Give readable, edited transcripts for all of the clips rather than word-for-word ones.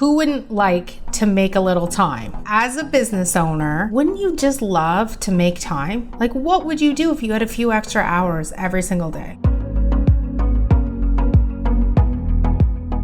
Who wouldn't like to make a little time? As a business owner, wouldn't you just love to make time? Like, what would you do if you had a few extra hours every single day?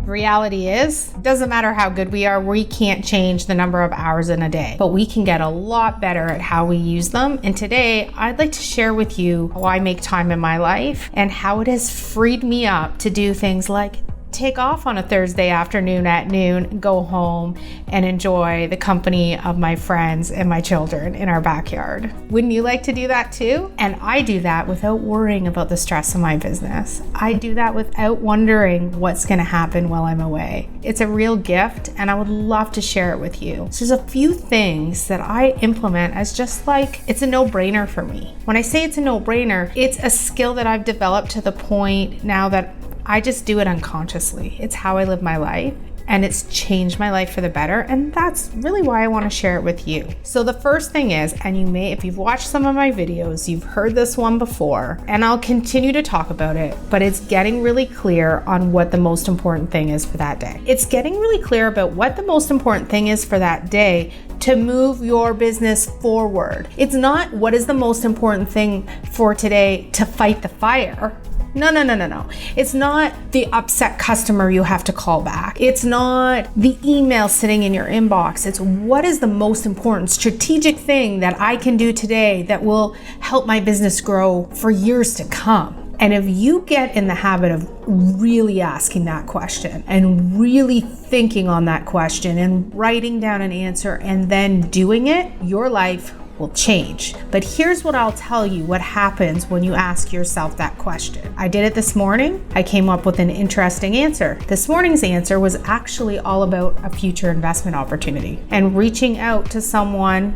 Reality is, it doesn't matter how good we are, we can't change the number of hours in a day, but we can get a lot better at how we use them. And today, I'd like to share with you how I make time in my life and how it has freed me up to do things like take off on a Thursday afternoon at noon, go home and enjoy the company of my friends and my children in our backyard. Wouldn't you like to do that too? And I do that without worrying about the stress of my business. I do that without wondering what's going to happen while I'm away. It's a real gift and I would love to share it with you. So there's a few things that I implement as just like, it's a no-brainer for me. When I say it's a no-brainer, it's a skill that I've developed to the point now that I just do it unconsciously. It's how I live my life and it's changed my life for the better. And that's really why I want to share it with you. So the first thing is, and you may, if you've watched some of my videos, you've heard this one before, and I'll continue to talk about it, but it's getting really clear on what the most important thing is for that day. It's getting really clear about what the most important thing is for that day to move your business forward. It's not what is the most important thing for today to fight the fire. No. It's not the upset customer you have to call back. It's not the email sitting in your inbox. It's what is the most important strategic thing that I can do today that will help my business grow for years to come. And if you get in the habit of really asking that question and really thinking on that question and writing down an answer and then doing it, your life will change. But here's what I'll tell you what happens when you ask yourself that question. I did it this morning. I came up with an interesting answer. This morning's answer was actually all about a future investment opportunity and reaching out to someone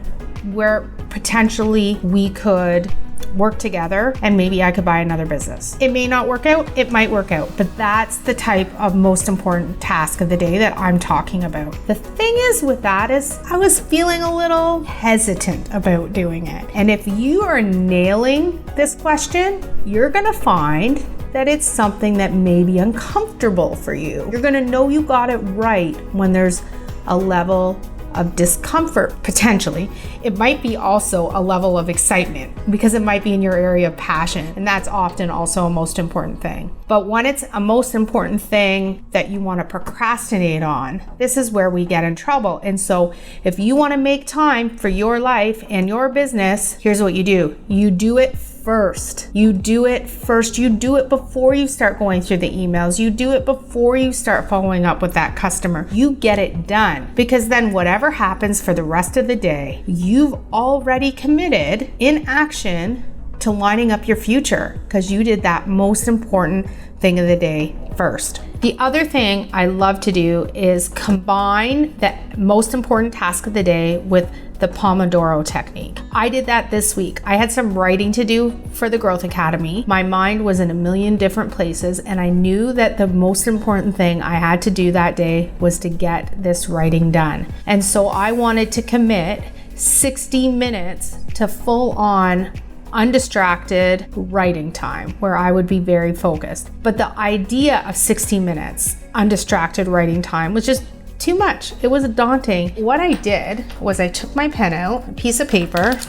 where potentially we could work together and maybe I could buy another business. It may not work out, it might work out, but that's the type of most important task of the day that I'm talking about. The thing is with that is I was feeling a little hesitant about doing it. And if you are nailing this question, you're gonna find that it's something that may be uncomfortable for you. You're gonna know you got it right when there's a level of discomfort, potentially. It might be also a level of excitement because it might be in your area of passion, and that's often also a most important thing. But when it's a most important thing that you want to procrastinate on, this is where we get in trouble. And so if you want to make time for your life and your business, here's what you do. You do it first. You do it first. You do it before you start going through the emails. You do it before you start following up with that customer. You get it done because then whatever happens for the rest of the day, you've already committed in action to lining up your future because you did that most important thing of the day first. The other thing I love to do is combine the most important task of the day with the Pomodoro technique. I did that this week. I had some writing to do for the Growth Academy. My mind was in a million different places and I knew that the most important thing I had to do that day was to get this writing done. And so I wanted to commit 60 minutes to full on undistracted writing time where I would be very focused. But the idea of 60 minutes undistracted writing time was just too much. It was daunting. What I did was I took my pen out, a piece of paper,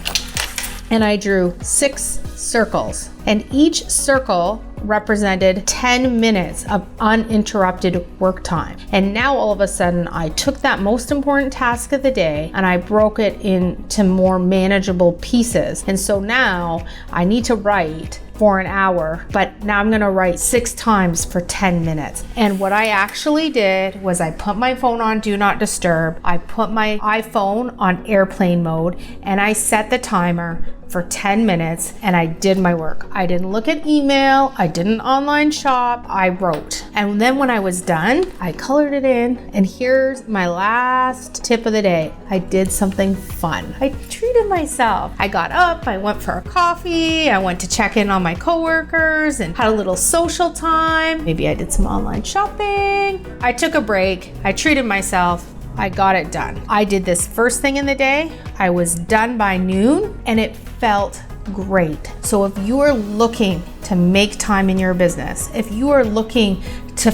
and I drew 6 circles. And each circle represented 10 minutes of uninterrupted work time. And now all of a sudden I took that most important task of the day and I broke it into more manageable pieces. And so now I need to write for an hour, but now I'm gonna write 6 times for 10 minutes. And what I actually did was I put my phone on Do Not Disturb, I put my iPhone on airplane mode, and I set the timer for 10 minutes and I did my work. I didn't look at email, I didn't online shop, I wrote. And then when I was done, I colored it in, and here's my last tip of the day. I did something fun. I treated myself. I got up, I went for a coffee, I went to check in on my coworkers and had a little social time. Maybe I did some online shopping. I took a break, I treated myself. I got it done. I did this first thing in the day. I was done by noon and it felt great. So if you are looking to make time in your business, if you are looking to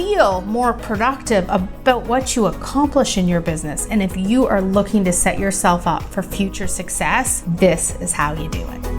feel more productive about what you accomplish in your business. And if you are looking to set yourself up for future success, this is how you do it.